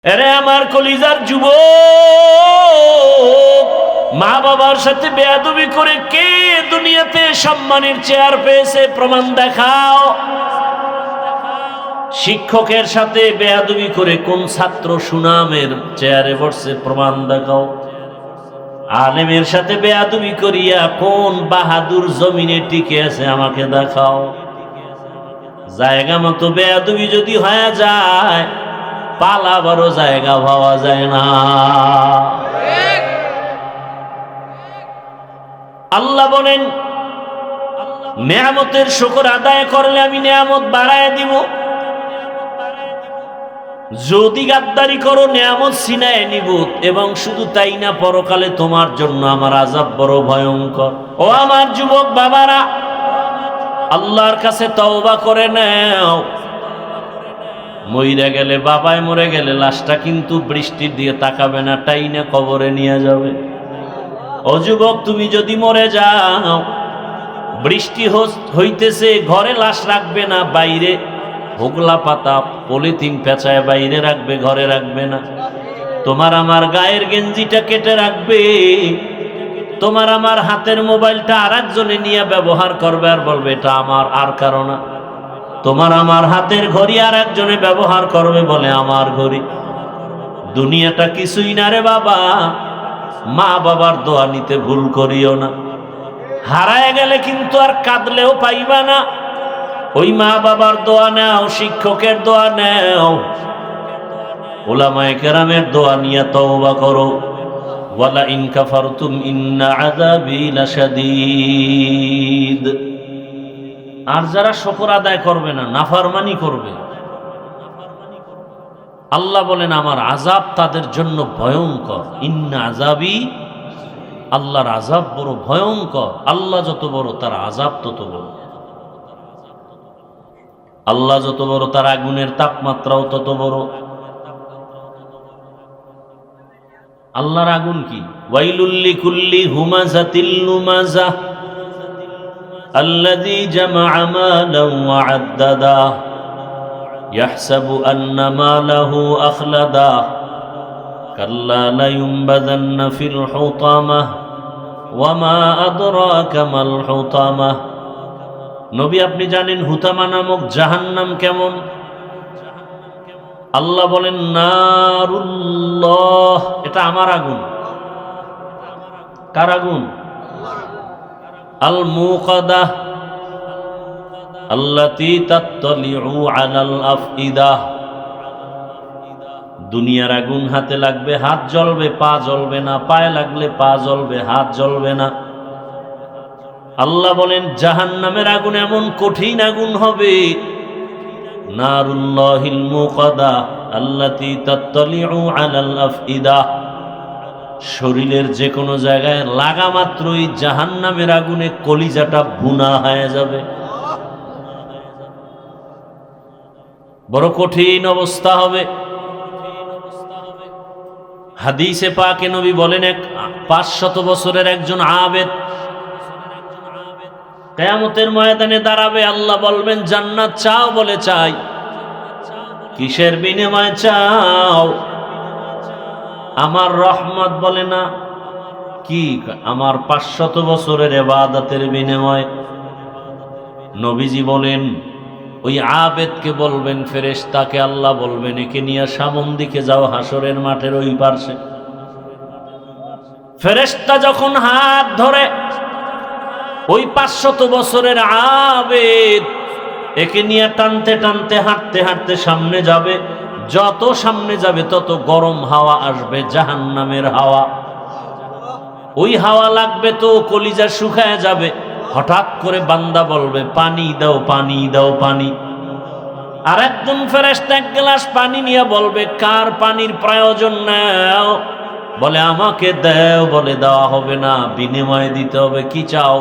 এরে আমার কলিজার যুবক, মা বাবার সাথে বেয়াদবি করে কে দুনিয়াতে সম্মানের চেয়ার পেয়েছে প্রমাণ দেখাও। শিক্ষকের সাথে বেয়াদবি করে কোন ছাত্র সুনামের চেয়ারে বসছে প্রমাণ দেখাও। আলেমের সাথে বেয়াদবি করিয়া কোন বাহাদুর জমিনে টিকে আছে আমাকে দেখাও। জায়গা মতো বেয়াদবি যদি হয়ে যায় পালাবারও জায়গা পাওয়া যায় না। আল্লাহ বলেন, নেয়ামতের শুকর আদায় করলে আমি নেয়ামত বাড়ায় দিব, যদি গাদ্দারি করো নেয়ামত ছিনায় নিব, এবং শুধু তাই না পরকালে তোমার জন্য আমার আযাব বড় ভয়ঙ্কর। ও আমার যুবক বাবারা, আল্লাহর কাছে তওবা করে নাও। মইরা গেলে, বাবায় মরে গেলে লাশটা কিন্তু বৃষ্টির দিয়ে তাকাবে না, টাইনা কবরে নিয়ে যাবে। ও যুবক, তুমি যদি মরে যাও, বৃষ্টি হইতেছে, ঘরে লাশ রাখবে না, বাইরে হোগলা পাতা পলিথিন পেঁচায় বাইরে রাখবে, ঘরে রাখবে না। তোমার আমার গায়ের গেঞ্জিটা কেটে রাখবে, তোমার আমার হাতের মোবাইলটা আর একজনে নিয়ে ব্যবহার করবে, আর বলবে এটা আমার, আর কারো না। তোমার আমার হাতের ঘড়ি আর একজনে ব্যবহার করবে, বলে আমার ঘড়ি। দুনিয়াটা কিছুই না রে বাবা। মা বাবার দোয়া নিতে ভুল করিও না। হারায় গেলে কিন্তু আর কাঁদলেও পাইবা না। ওই মা বাবার দোয়া নাও, শিক্ষকের দোয়া নাও, উলামায়ে কেরামের দোয়া নিয়ে তওবা করো। ওয়ালা ইন কাফারতুম ইন্না আযাবি লাশাদীদ। আর যারা শুকর আদায় করবে না, নাফরমানি করবে, আল্লাহ বলেন আমার আযাব তাদের জন্য ভয়ঙ্কর। ইন্না আযাবি, আল্লাহর আযাব বড় ভয়ঙ্কর। আল্লাহ যত বড় তার আযাব তত বড়। আল্লাহ যত বড় তার আগুনের তাপমাত্রাও তত বড়। আল্লাহর আগুন কি? ওয়াইলুল লিকুল্লি হুমাযাতিল লুমাযাহ আল্লাযী জামাআ মালান ওয়া আদ্দাদা ইয়াহসাবু আন্না মালাহু আখলাদা কাল্লা লায়ুনবাযান্না ফিল হুতামাহ ওয়া মা আদরাকা মাল হুতামাহ। নবী, আপনি জানেন হুতামা নামক জাহান্নাম কেমন? আল্লাহ বলেন নারুল্লাহ, এটা আমার আগুন। কার আগুন? আল মুকাদাহ আল্লাতী তাত্তালিউ আলাল আফইদাহ। দুনিয়ার আগুন হাতে লাগবে, হাত জ্বলবে, পা জ্বলবে না। পায়ে লাগলে পা জ্বলবে, হাত জ্বলবে না। আল্লাহ বলেন জাহান্নামের আগুন এমন কঠিন আগুন হবে, নারুল্লাহিল মুকাদাহ আল্লাতী তাত্তালিউ আলাল আফইদাহ। শরীরের যে কোনো জায়গায় লাগা মাত্রই জাহান্নামের আগুনে কলিজাটা ভুনা হয়ে যাবে। বড় কঠিন অবস্থা হবে। হাদিসে পাকে নবী বলেন, 500 বছরের একজন আবেদ কিয়ামতের ময়দানে দাঁড়াবে। আল্লাহ বলবেন জান্নাত চাও, বলে চাই। কিসের বিনিময়ে চাও? আমার রহমত, বলে না। কি? আমার 500 বছরের ইবাদতের বিনিময়ে। নবীজি বলেন ওই আবেদকে বলবেন, ফেরেশতাকে আল্লাহ বলবেন একে নিয়ে সামন দিকে যাও, হাসরের মাঠের ওই পাশে। ফেরেশতা যখন হাত ধরে ওই 500 বছরের আবেদ একে নিয়ে টানতে টানতে হাঁটতে হাঁটতে সামনে যাবে, যত সামনে যাবে তত গরম হাওয়া আসবে, জাহান্নামের হাওয়া। ওই হাওয়া লাগবে তো কলিজা শুকায় যাবে। হঠাৎ করে বান্দা বলবে পানি দাও, পানি দাও, পানি। আর একজন ফেরেশতা এক গ্লাস পানি নিয়ে বলবে কার পানির প্রয়োজন নাও? বলে আমাকে দাও। বলে দেওয়া হবে না, বিনিময়ে দিতে হবে। কি চাও?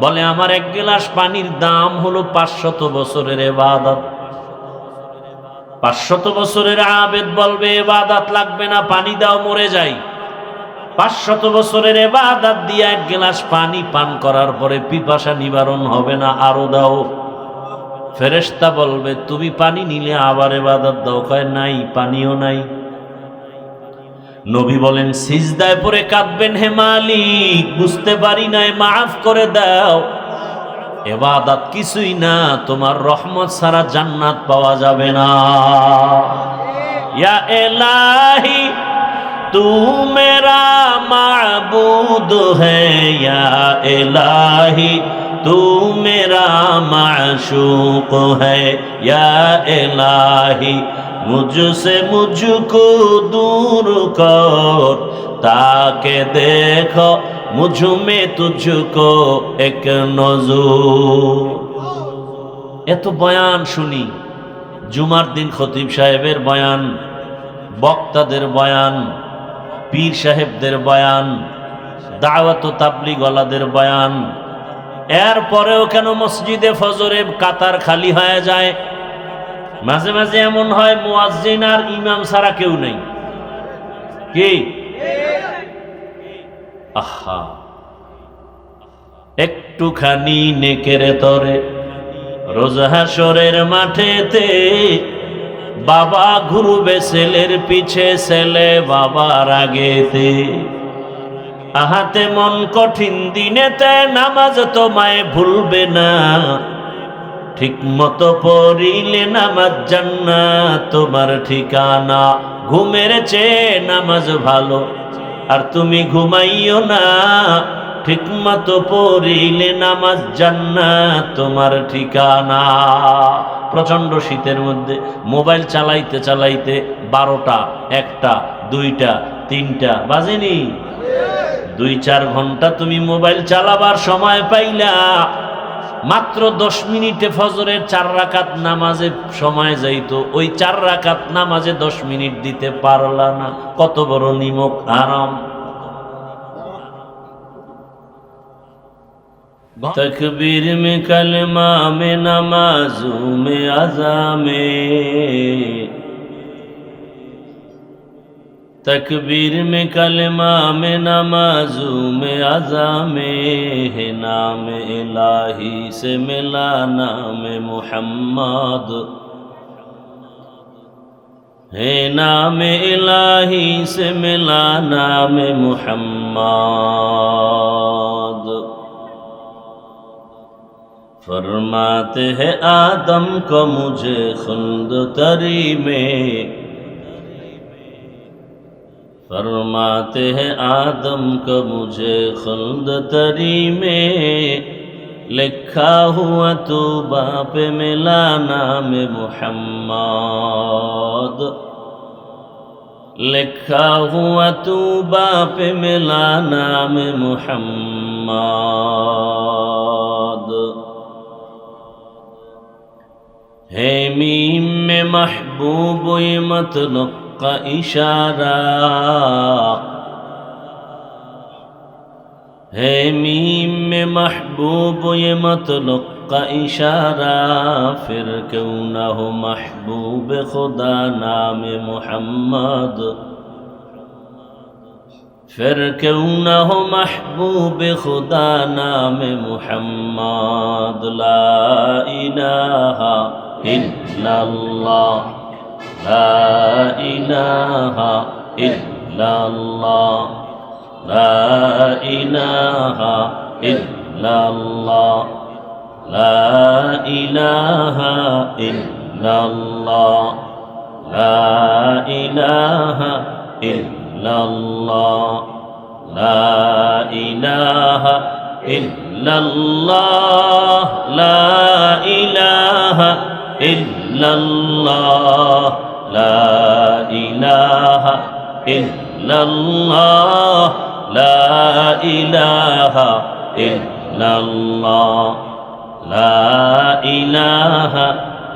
বলে আমার এক গ্লাস পানির দাম হলো 500 বছরের ইবাদত। 500 বছরের আবেদ বলবে ইবাদত লাগবে না, পানি দাও, মরে যাই। 500 বছরের ইবাদত দিয়ে এক গ্লাস পানি পান করার পরে পিপাসা নিবারণ হবে না, আরো দাও। ফেরেশতা বলবে তুমি পানি নিলে আবার ইবাদত দাও। কয় নাই, পানিও নাই। নবী বলেন সিজদায় পড়ে কাঁদবেন, হে মালিক বুঝতে পারি নাই, মাফ করে দাও। ইবাদত কিছুই না, তোমার রহমত ছাড়া জান্নাত পাওয়া যাবে না। ইয়া ইলাহি तू मेरा माबूद है, या इलाही तू मेरा माशूक है, या इलाही मुझसे मुझको दूर कर, ताके देखो मुझ में तुझको एक नजूर। এত বয়ান শুনি, জুমার দিন খতিব সাহেবের বয়ান, বক্তাদের বয়ান, পীর সাহেবদের বয়ান, দাওয়াত ও তাবলীগ ওয়ালাদের বয়ান, এরপরেও কেন মসজিদে ফজরে কাতার খালি হয়ে যায়? মাঝে মাঝে এমন হয় মুয়াজ্জিন আর ইমাম ছাড়া কেউ নেই। কি আহা, একটুখানি নেকের তরে রোজ হাশরের মাঠেতে বাবা ঘুরবে ছেলের পিছে, ছেলে বাবার আগেতে। আহাতে মন কঠিন দিনেতে নামাজ তোমায় ভুলবে না, ঠিক মতো পড়িলে নামাজ জান্নাত তোমার ঠিকানা। ঘুমের চেয়ে নামাজ ভালো, আর তুমি ঘুমাইও না, ঠিক মতো পড়িলে নামাজ জান্নাত তোমার ঠিকানা। প্রচন্ড শীতের মধ্যে মোবাইল চালাইতে চালাইতে 12টা, 1টা, 2টা, 3টা বাজেনি, 2-4 ঘন্টা তুমি মোবাইল চালাবার সময় পাইলা, মাত্র 10 মিনিটে ফজরের 4 রাকাত নামাজে সময় যাইতো, ওই 4 রাকাত নামাজে 10 মিনিট দিতে পারলা না। কত বড় নিমক হারাম। तकबीर में कलमा में नमाजों में अज़ा में, तकबीर में कलमा में नमाजों में अज़ा में, है नाम इलाही से मिला नाम मुहम्मद, है नाम इलाही से मिला नाम मुहम्मद। फरमाते हैं आदम को मुझे खुल्द तरी में, फरमाते हैं आदम को मुझे खुल्द तरी में, लिखा हुआ तूबा पे मिला नाम मुहम्मद, लिखा हुआ तूबा पे मिला नाम मुहम्मद। है मीम में महबूब ये मतलब का इशारा, है मीम में महबूब ये मतलब का इशारा, फिर क्यों न हो महबूब खुदा नाम मुहम्मद, फिर क्यों न हो महबूब खुदा नाम मुहम्मद। ला इलाहा इल्लल्लाह, ला इलाहा इल्लल्लाह, ला इलाहा इल्लल्लाह, ला इलाहा इल्लल्लाह, ला इलाहा इल्लल्लाह, ला इलाहा इल्लल्लाह, ला इलाहा इल्लल्लाह, ला इलाहा इल्लल्लाह, ला इलाहा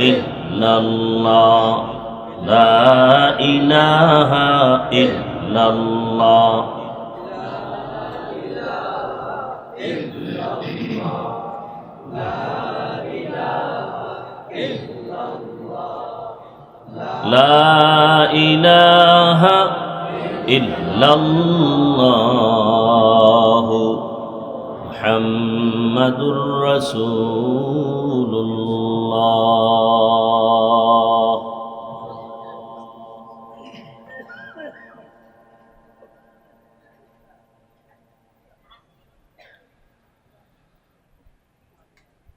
इल्लल्लाह, ला इलाहा इल्लल्लाह, ला इलाहा इल्लल्लाह। لا إله إلا الله محمد رسول الله।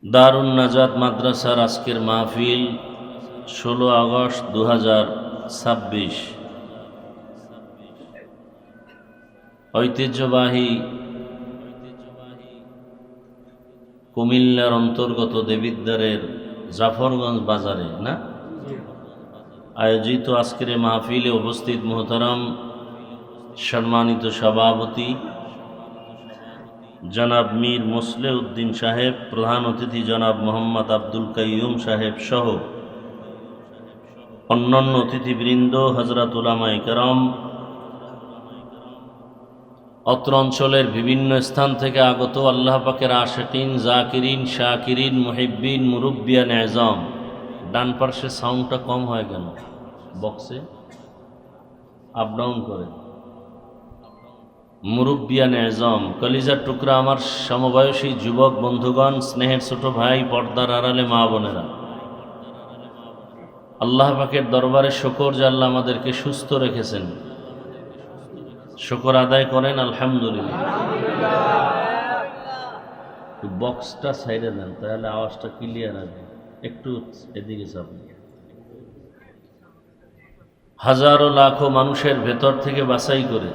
দারুন নাজাত মাদ্রাসার আজকের মাহফিল 16 আগস্ট 2026 ঐতিহ্যবাহী কুমিল্লার অন্তর্গত দেবিদ্বারের জাফরগঞ্জ বাজারে না আয়োজিত আজকের মাহফিলে উপস্থিত মোহতারাম সম্মানিত সভাপতি জনাব মীর মোসলে উদ্দিন সাহেব, প্রধান অতিথি জনাব মোহাম্মদ আব্দুল কাইয়ুম সাহেব সহ অন্যান্য অতিথিবৃন্দ, হযরত উলামায়ে কেরাম, অত্র অঞ্চলের বিভিন্ন স্থান থেকে আগত আল্লাহ পাকের আশিকিন, জাকিরিন, শাকিরিন, মুহিব্বিন, মুরব্বিয়ান আযম। ডান পার্শ্বে সাউন্ডটা কম হয় কেন? বক্সে আপ ডাউন করে। মুরব্বিয়ান আযম, কলিজার টুকরা আমার সমবয়সী যুবক বন্ধুগণ, স্নেহের ছোট ভাই, পর্দার আড়ালে মা বোনেরা, আল্লাহ পাকের দরবারে শুকর যে আল্লাহ আমাদেরকে সুস্থ রেখেছেন। শুকর আদায় করেন আলহামদুলিল্লাহ। বক্সটা সাইডে দেন, তাহলে আওয়াজটা ক্লিয়ার আসবে। একটু এদিকে যাবেন। হাজারো লাখো মানুষের ভেতর থেকে বাছাই করে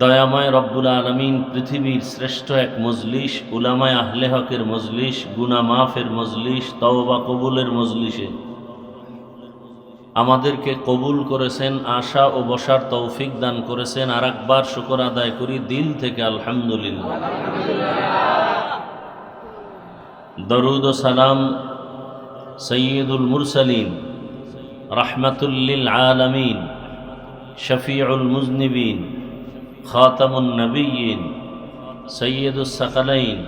দয়াময় রব্বুল আলামিন পৃথিবীর শ্রেষ্ঠ এক মজলিস, উলামায়ে আহলে হকের মজলিস, গুনাহ মাফের মজলিস, তওবা কবুলের মজলিসে আমাদেরকে কবুল করেছেন, আশা ও বসার তৌফিক দান করেছেন। আর একবার শুকর আদায় করি দিল থেকে আলহামদুলিল্লাহ। দরুদ ও সালাম সৈয়দুল মুরসালিন, রাহমাতুল লিল আলামিন, শফিউল মুজনিবিন, খাতামুন নবিয়্যিন, সৈয়দুস সাকালাইন,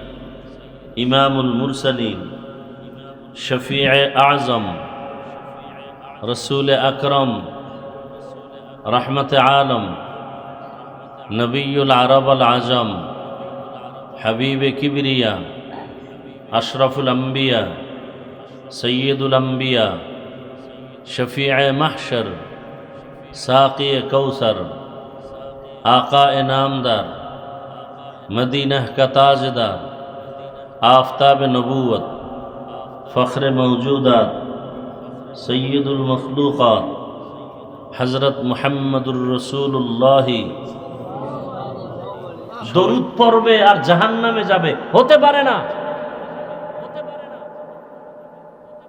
ইমামুল মুরসালিন, শফিয়ে আযম, রসুল আকরম, রহমত আলম, নবীউল আরব আল আজম, হাবিব কিবরিয়া, আশরাফুল আম্বিয়া, সৈয়দুল আম্বিয়া, শফিয়ে মাহশর, সাকি কৌসর, आका नामदार, मदीना का ताजदार, आफताब नबूवत, फ़ख्र मौजूदात, सैयदुल मखलूक़ात, हज़रत मुहम्मदुर रसूलुल्लाह। দরুদ পড়বে আর জাহান্নামে যাবে, হতে পারে না।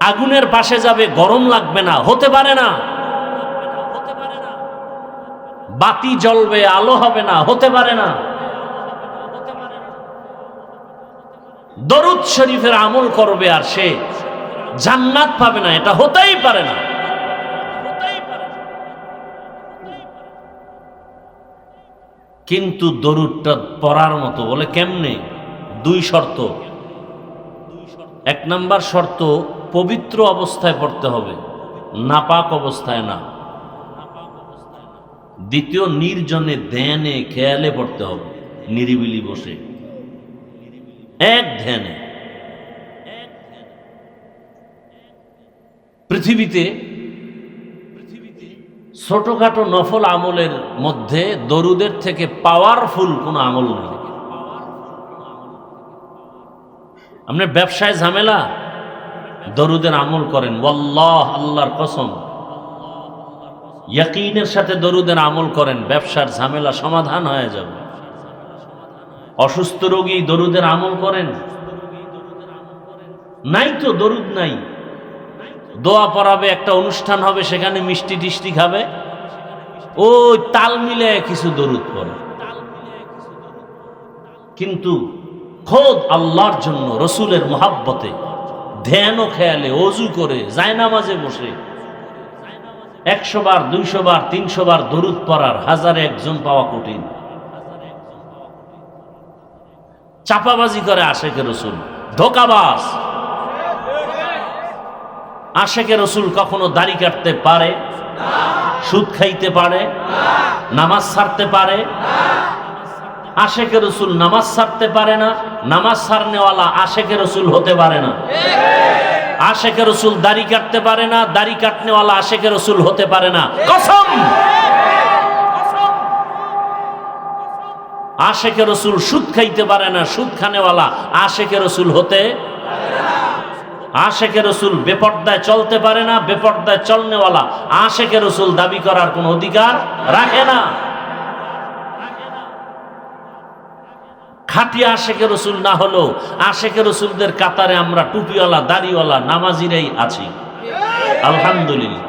আগুনের পাশে যাবে, গরম লাগবে না, হতে পারে না। বাতি জ্বলবে, আলো হবে না, হতে পারে না। দরুদ শরীফের আমল করবে আর সে জান্নাত পাবে না, এটা হতেই পারে না। কিন্তু দরুদটা পড়ার মতো, বলে কেমনে? দুই শর্ত। এক নাম্বার শর্ত, পবিত্র অবস্থায় পড়তে হবে, নাপাক অবস্থায় না। দ্বিতীয়, নির্জনে ধ্যানে খেয়ালে পড়তে হবে, নিরিবিলি বসে এক ধ্যানে। পৃথিবীতে ছোটখাটো নফল আমলের মধ্যে দরুদের থেকে পাওয়ারফুল কোন আমল নেই। আপনি ব্যবসায় ঝামেলা, দরুদের আমল করেন, ওয়াল্লাহ, আল্লাহর কসম, ইয়াকিনের সাথে দরুদের আমল করেন, ব্যবসার ঝামেলা সমাধান হয়ে যাবে। অসুস্থ রোগী দরুদের আমল করেন, নাই তো দরুদ নাই, দোয়া পড়াবে, একটা অনুষ্ঠান হবে, সেখানে মিষ্টি টিষ্টি খাবে, ওই তাল মিলে কিছু দরুদ পড়ে। কিন্তু খোদ আল্লাহর জন্য, রসুলের মোহাব্বতে, ধ্যান ও খেয়ালে, ওযু করে, জায়নামাজে বসে 100 বার, 200 বার, 300 বার দরুদ পড়ার হাজারে একজন পাওয়া কঠিন। চাপাবাজি করে আশেকে রসুল, ধোঁকাবাজ। আশেকে রসুল কখনো দাড়ি কাটতে পারে, সুদ খাইতে পারে, নামাজ ছাড়তে পারে? আশেকে রসুল নামাজ ছাড়তে পারে না, নামাজ ছাড়নেওয়ালা আশেকে রসুল হতে পারে না। আশেকে রসুল দাড়ি কাটতে পারে না, দাড়ি কাটনেওয়ালা আশেকে রসুল হতে পারে না। কসম। আশেকে রসুল সুদ খাইতে পারে না, সুদ খানেওয়ালা আশেকে রসুল হতে। আশেকে রসুল বেপর্দায় চলতে পারে না, বেপর্দায় চলনেওয়ালা আশেকে রসুল দাবি করার কোনো অধিকার রাখে না। খাঁটি আশেকে রসুল না হলেও আশেকে রসুলদের কাতারে আমরা টুপিওয়ালা দাড়িওয়ালা নামাজিরাই আছি, আলহামদুলিল্লাহ।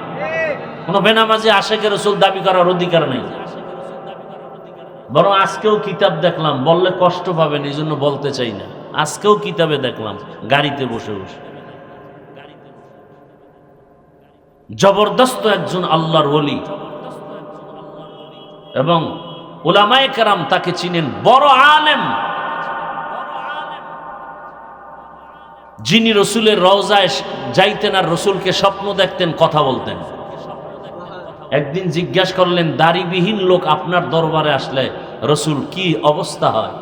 কোনো বেনামাজি আশেকে রসুল দাবি করার অধিকার নেই। বরং আজকেও কিতাব দেখলাম, বললে কষ্ট পাবেন এই জন্য বলতে চাই না, আজকেও কিতাবে দেখলাম গাড়িতে বসে বসে জবরদস্ত একজন আল্লাহর ওলি, এবং উলামায়ে কেরাম তাকে চিনেন, বড় আলেম, যিনি রসুলের রওজায় যাইতেন আর রসুলকে স্বপ্ন দেখতেন, কথা বলতেন। একদিন জিজ্ঞাসা করলেন, দাড়িবিহীন লোক আপনার দরবারে আসলে রসুল কি অবস্থা হয়?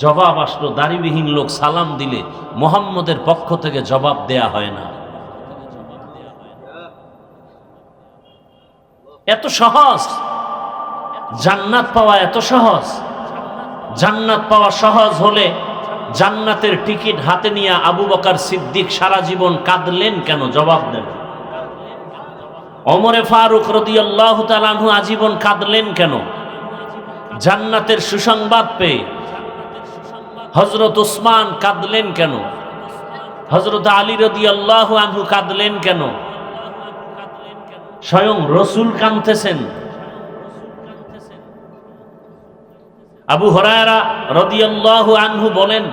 জবাব আসলো, দাড়িবিহীন লোক সালাম দিলে মুহাম্মদের পক্ষ থেকে জবাব দেয়া হয় না। এত সহজ জান্নাত পাওয়া, এত সহজ। জান্নাত পাওয়া সহজ হলে জান্নাতের টিকিট হাতে নিয়ে আবু বকর সিদ্দিক সারা জীবন কাঁদলেন কেন? জবাব দেন। ওমরে ফারুক রাদিয়াল্লাহু তাআলা আনহু আজীবন কাঁদলেন কেন? জান্নাতের সুসংবাদ পেয়ে। হযরত উসমান কাঁদলেন কেন? হযরত আলী রাদিয়াল্লাহু আনহু কাঁদলেন কেন? স্বয়ং রসুল কাঁদতেছেন। আবু হুরায়রা রাদিয়াল্লাহু আনহু বলেন,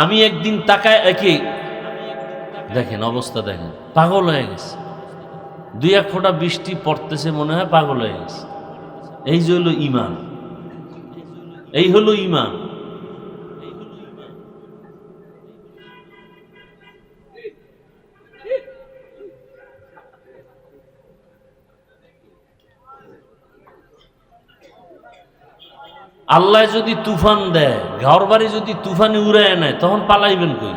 আমি একদিন তাকায়, দেখেন অবস্থা, দেখেন পাগল হয়ে গেছে। দুই এক ফোঁটা বৃষ্টি পড়তেছে, মনে হয় পাগল হয়ে গেছে। এই যে হলো ঈমান, এই হলো ঈমান। আল্লাহ যদি তুফান দেয়, ঘর বাড়ি যদি তুফানে উড়ায় নেয়, তখন পালাইবেন কই?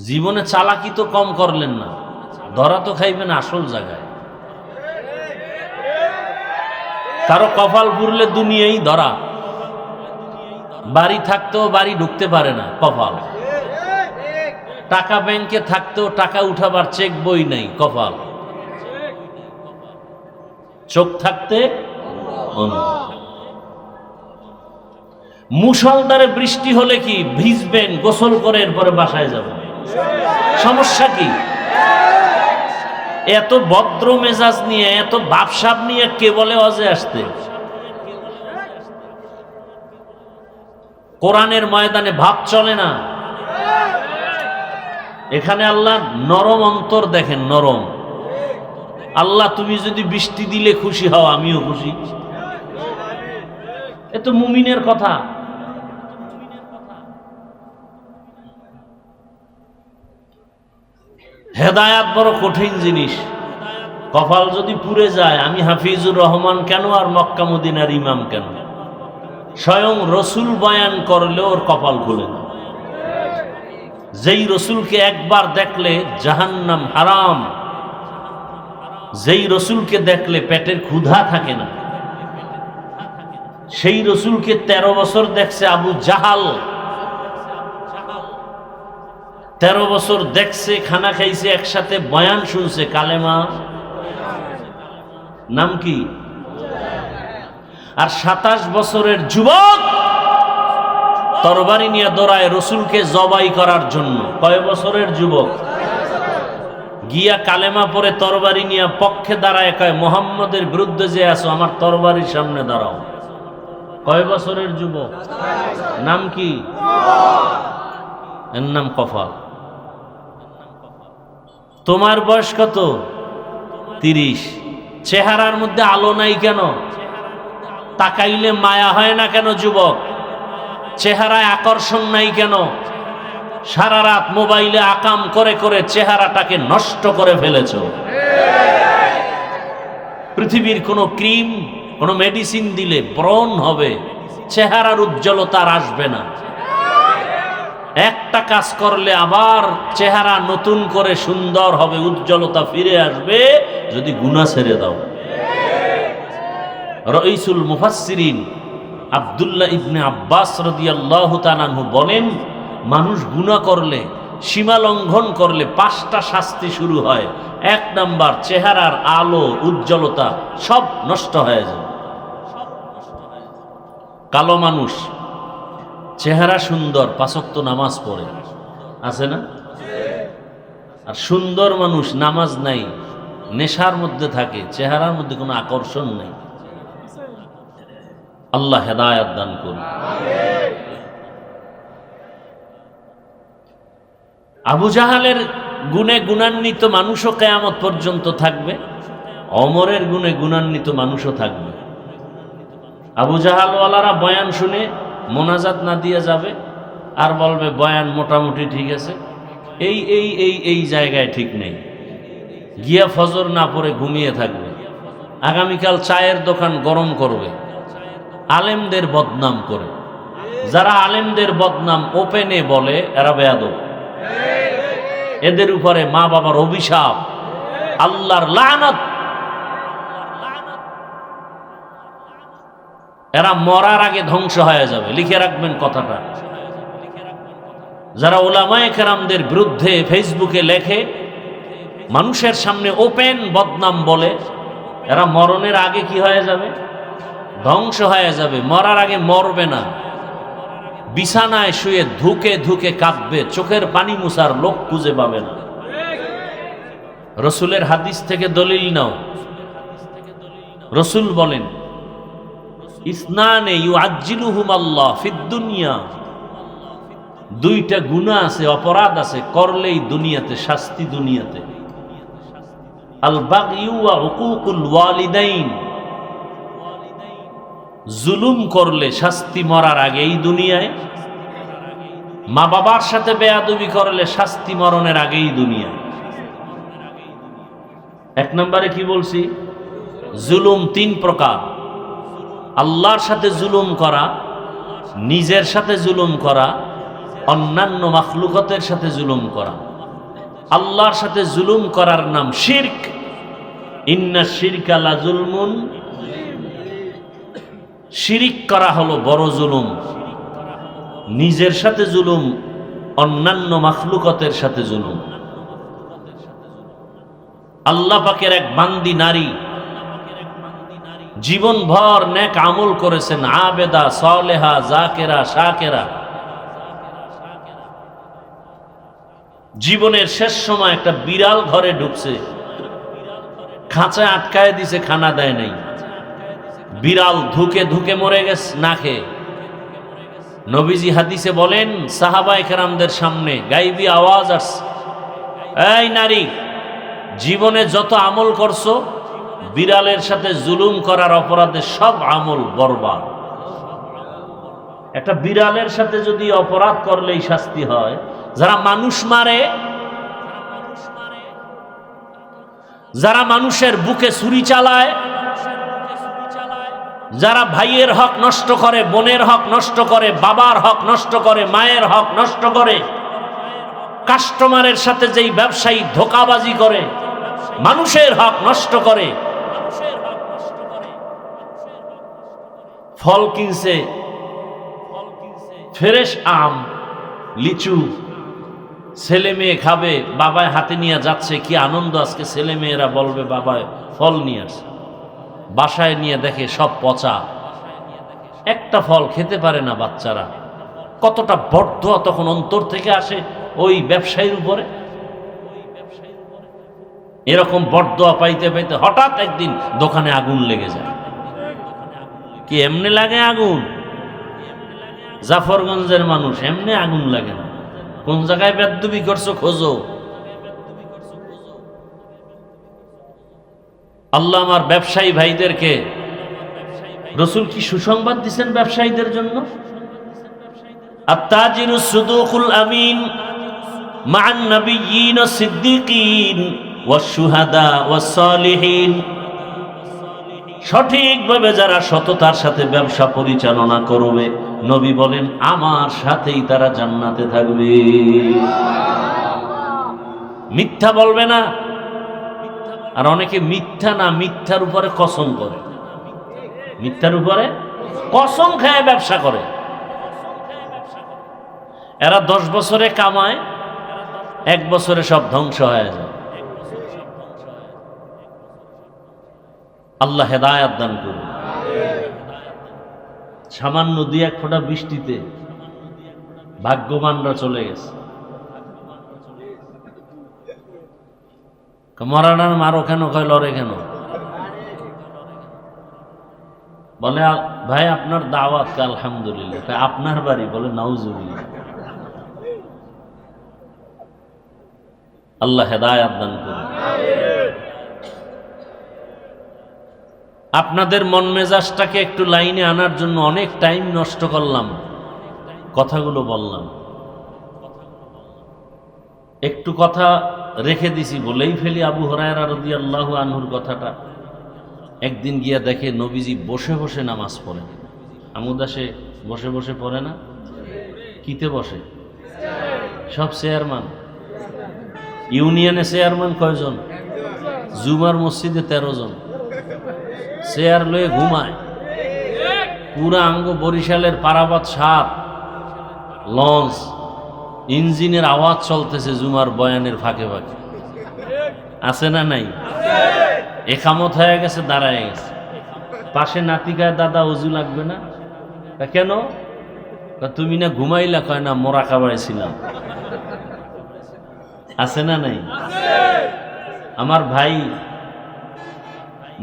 জীবনে চালাকি তো কম করলেন না, ধরা তো খাইবেন আসল জায়গায়। কারো কপাল পুরলে দুনিয়াই ধরা, বাড়ি থাকতেও বাড়ি ঢুকতে পারে না কপাল, টাকা ব্যাংকে থাকতেও টাকা উঠাবার চেক বই নাই কপাল, চোখ থাকতে মুষলধারে বৃষ্টি হলে কি ভিজবেন, গোসল করে এরপরে বাসায় যাবেন, সমস্যা কি? এত ভদ্র মেজাজ নিয়ে, এত ভাবসাব নিয়ে কে বলে অজে আসতে? কোরআনের ময়দানে ভাব চলে না। এখানে আল্লাহ নরম অন্তর দেখেন, নরম। আল্লাহ তুমি যদি বৃষ্টি দিলে খুশি হও, আমিও খুশি। এ তো মুমিনের কথা। হেদায়াত বড় কঠিন জিনিস। কপাল যদি পুড়ে যায়, আমি হাফিজুর রহমান কেন আর মক্কা মদিনার ইমাম কেন? স্বয়ং রসুল বয়ান করলে ওর কপাল খুলে না। যেই রসুলকে একবার দেখলে জাহান্নাম হারাম, যেই রসুলকে দেখলে পেটের ক্ষুধা থাকে না, সেই রসুলকে 13 বছর দেখছে আবু জাহাল, 13 বছর দেখছে, খানা খাইছে, একসাথে বয়ান শুনছে, কালেমা নাম কি? আর 27 বছরের যুবক তরবারি নিয়ে দৌড়ায় রসুলকে জবাই করার জন্য। কয় বছরের যুবক? গিয়া কালেমা পরে তরবারি নিয়ে পক্ষে দাঁড়ায়, কয় মুহাম্মদের বিরুদ্ধে যে আছো, আমার তরবারির সামনে দাঁড়াও। কয় বছরের যুবক? নাম কি? এর নাম কপাল। তোমার বয়স কত? 30। চেহারার মধ্যে আলো নাই কেন? তাকাইলে মায়া হয় না কেন যুবক? চেহারায় আকর্ষণ নাই কেন? সারা রাত মোবাইলে আকাম করে করে চেহারাটাকে নষ্ট করে ফেলেছ। পৃথিবীর কোনো ক্রিম, কোনো মেডিসিন দিলে ব্রণ হবে, চেহারার উজ্জ্বলতা আর আসবে না। একটা কাজ করলে আবার চেহারা নতুন করে সুন্দর হবে, উজ্জ্বলতা ফিরে আসবে, যদি গুনাহ ছেড়ে দাও। রাইসুল মুফাসসিরিন আব্দুল্লাহ ইবনে আব্বাস রাদিয়াল্লাহু তাআলা আনহু বলেন, মানুষ গুনাহ করলে, সীমা লঙ্ঘন করলে 5টা শাস্তি শুরু হয়। 1 নাম্বার, চেহারার আলো উজ্জ্বলতা সব নষ্ট হয়ে যায়। কালো মানুষ চেহারা সুন্দর, 5 ওয়াক্ত নামাজ পড়ে, আছে না? আর সুন্দর মানুষ নামাজ নাই, নেশার মধ্যে থাকে, চেহারার মধ্যে কোনো আকর্ষণ নেই। আল্লাহ হেদায়েত দান করুন। আবু জাহালের গুণে গুণান্বিত মানুষও কিয়ামত পর্যন্ত থাকবে, ওমরের গুণে গুণান্বিত মানুষও থাকবে। আবু জাহালওয়ালারা বয়ান শুনে মোনাজাত না দিয়ে যাবে, আর বলবে বয়ান মোটামুটি ঠিক আছে, এই এই এই এই জায়গায় ঠিক নেই, গিয়া ফজর না পড়ে ঘুমিয়ে থাকবে, আগামীকাল চায়ের দোকান গরম করবে, আলেমদের বদনাম করে। যারা আলেমদের বদনাম ওপেনে বলে এরা বেয়াদব, এদের উপরে মা বাবার অভিশাপ, আল্লাহর লানত। এরা মরার আগে ধ্বংস হয়ে যাবে, লিখে রাখবেন কথাটা। যারা উলামায়ে কেরামদের বিরুদ্ধে ফেসবুকে লেখে, মানুষের সামনে ওপেন বদনাম বলে, এরা মরণের আগে কি হয়ে যাবে? ধ্বংস হয়ে যাবে। মরার আগে মরবে না, বিছানায় শুয়ে ধুকে ধুকে কাঁদবে, চোখের পানি মুছার লোক খুঁজে পাবে না। রসুলের হাদিস থেকে দলিল নাও। রসুল বলেন, ইসনানে ইউআজ্জিলুহুমাল্লাহ ফিদ দুনিয়া, 2টা গুনাহ আছে, অপরাধ আছে, করলেই দুনিয়াতে শাস্তি। দুনিয়াতে আল বাগয়ু ওয়া হুকুকুল ওয়ালিদাইন, জুলুম করলে শাস্তি মরার আগেই দুনিয়ায়। মা বাবার সাথে বেয়াদবি করলে শাস্তি মরণের আগেই দুনিয়ায়। 1 নম্বরে কি বলছি? জুলুম 3 প্রকার। আল্লাহর সাথে জুলুম করা, নিজের সাথে জুলুম করা, অন্যান্য মাখলুকাতের সাথে জুলুম করা। আল্লাহর সাথে জুলুম করার নাম শিরক। ইন্না শিরকা লা জুলমুন, শিরিক করা হলো বড় জুলুম। নিজের সাথে জুলুম, অন্যান্য মাখলুকাতের সাথে জুলুম। আল্লাহ পাকের এক বান্দি নারী, জীবনভর নেক আমল করেছেন, আবেদা, সালেহা, জাকেরা, শাকেরা। জীবনের শেষ সময় একটা বিড়াল ঘরে ঢুকছে, খাঁচায় আটকায় দিছে, খানা দেয় নাই। বিড়াল ধুকে ধুকে মরে গেছে না খেয়ে। নবীজি হাদিসে বলেন, সাহাবায়ে কেরামদের সামনে গাইবি আওয়াজ আসছে, এই নারী, জীবনে যত আমল করছো, বিড়ালের সাথে জুলুম করার অপরাধে সব আমল বরবাদ। একটা বিড়ালের সাথে যদি অপরাধ করলেই শাস্তি হয়, যারা মানুষ মারে, যারা মানুষের বুকে ছুরি চালায়, যারা ভাইয়ের হক নষ্ট করে, বোনের হক নষ্ট করে, বাবার হক নষ্ট করে, মায়ের হক নষ্ট করে, কাস্টমারের সাথে যেই ব্যবসায়ী ধোঁকাবাজি করে, মানুষের হক নষ্ট করে। ফল কিনছে, ফ্রেশ আম, লিচু, ছেলে মেয়ে খাবে, বাবায় হাতে নিয়ে যাচ্ছে, কি আনন্দ আজকে। ছেলে মেয়েরা বলবে বাবায় ফল নিয়ে আসে, বাসায় নিয়ে দেখে সব পচা, একটা ফল খেতে পারে না বাচ্চারা। কতটা বর্ধা তখন অন্তর থেকে আসে ওই ব্যবসায়ীর উপরে। এরকম বর্ধা পাইতে পাইতে হঠাৎ একদিন দোকানে আগুন লেগে যায়। কি এমনি লাগে আগুন? জাফরগঞ্জের মানুষ, এমনি আগুন লাগে না। কোন জায়গায় বেদবি করছো খোঁজো। আল্লাহ আমার ব্যবসায়ী ভাইদেরকে, রসুল কি সুসংবাদ দিচ্ছেন ব্যবসায়ীদের জন্য? আত-তাজিরু সুদুকুল আমিন মা'আন নাবিয়্যিন ওয়াস সিদ্দিকিন ওয়াস শুহাদা ওয়াস সালিহিন। সঠিকভাবে যারা সততার সাথে ব্যবসা পরিচালনা করবে, নবী বলেন আমার সাথেই তারা জান্নাতে থাকবে। মিথ্যা বলবে না। আর অনেকে মিথ্যা না, মিথ্যার উপরে কসম করে। মিথ্যার উপরে কসম খেয়ে ব্যবসা করে। এরা 10 বছরে কামায়, 1 বছরে সব ধ্বংস হয়ে যায়। আল্লাহ হেদায়াত দান করুন। সামান্য 2-1 ফোঁটা বৃষ্টিতে ভাগ্যবানরা চলে গেছে। মরানার মারো কেন, কয় লড়ে কেন? বলে ভাই আপনার দাওয়াত, আলহামদুলিল্লাহ। আপনার বাড়ি? বলে নাউজুবিল্লাহ। আল্লাহ হেদায়াত দান করুন। আপনাদের মন মেজাজটাকে একটু লাইনে আনার জন্য অনেক টাইম নষ্ট করলাম, কথাগুলো বললাম। একটু কথা রেখে দিছি, বলেই ফেলি আবু হুরায়রা রাদিয়াল্লাহু আনহুর কথাটা। একদিন গিয়া দেখে নবীজি বসে বসে নামাজ পড়ে। আমুদাসে বসে বসে পড়ে না, কিতে বসে? সব চেয়ারম্যান, ইউনিয়নে চেয়ারম্যান কয়জন? জুমার মসজিদে 13 জন। চেয়ার লয়ে ঘুমায়। পুরা আঙ্গ বরিশালের পারাবাদ 7 লঞ্চ, ইঞ্জিনের আওয়াজ চলতেছে জুমার বয়ানের ফাঁকে ফাঁকে। আছে না নাই? একামত হয়ে গেছে, দাঁড়ায় গেছে। পাশে নাতিকায়, দাদা অজু লাগবে না? কেন? তুমি না ঘুমাইলা? কয় না, মোরাকাবায় ছিলাম। আছে না নাই? আমার ভাই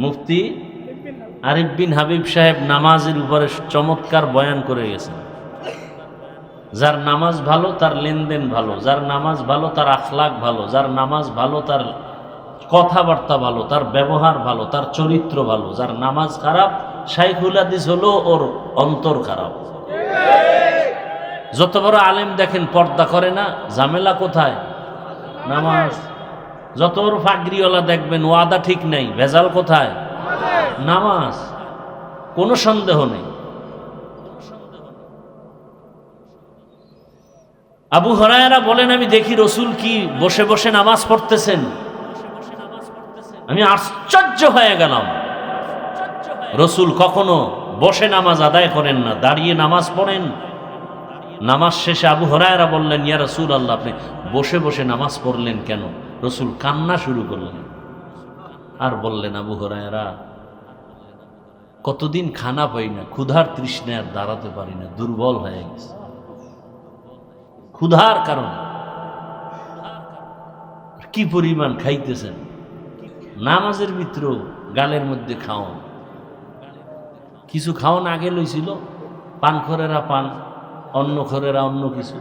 মুফতি আরিফ বিন হাবিব সাহেব নামাজের উপরে চমৎকার বয়ান করে গেছেন। যার নামাজ ভালো তার লেনদেন ভালো, যার নামাজ ভালো তার আখলাক ভালো, যার নামাজ ভালো তার কথাবার্তা ভালো, তার ব্যবহার ভালো, তার চরিত্র ভালো। যার নামাজ খারাপ, শাইখুল হাদিস হলো ওর অন্তর খারাপ। যত বড় আলেম দেখেন পর্দা করে না, ঝামেলা কোথায়? নামাজ। যত বড় ফাগরিওয়ালা দেখবেন ওয়াদা ঠিক নেই, ভেজাল কোথায়? নামাজ। কোনো সন্দেহ নেই। আবু হুরায়রা বলেন, আমি দেখি রসুল কি বসে বসে নামাজ পড়তেছেন। আমি আশ্চর্য হয়ে গেলাম। রসুল কখনো বসে নামাজ আদায় করেন না, দাঁড়িয়ে নামাজ পড়েন। নামাজ শেষে আবু হুরায়রা বললেন, ইয়া রাসূলুল্লাহ, আপনি বসে বসে নামাজ পড়লেন কেন? রসুল কান্না শুরু করলেন আর বললেন, আবু হুরায়রা, কতদিন খানা পাই না, ক্ষুধার তৃষ্ণায় আর দাঁড়াতে পারি না, দুর্বল হয়ে গেছে ক্ষুধার কারণে। কি পরিমাণ খাইতেছেন, নামাজের ভিতরেও গালের মধ্যে খাওয়ান। কিছু খাওয়ান আগে লইছিল, পানখরেরা পান, অন্নখরেরা অন্য কিছু,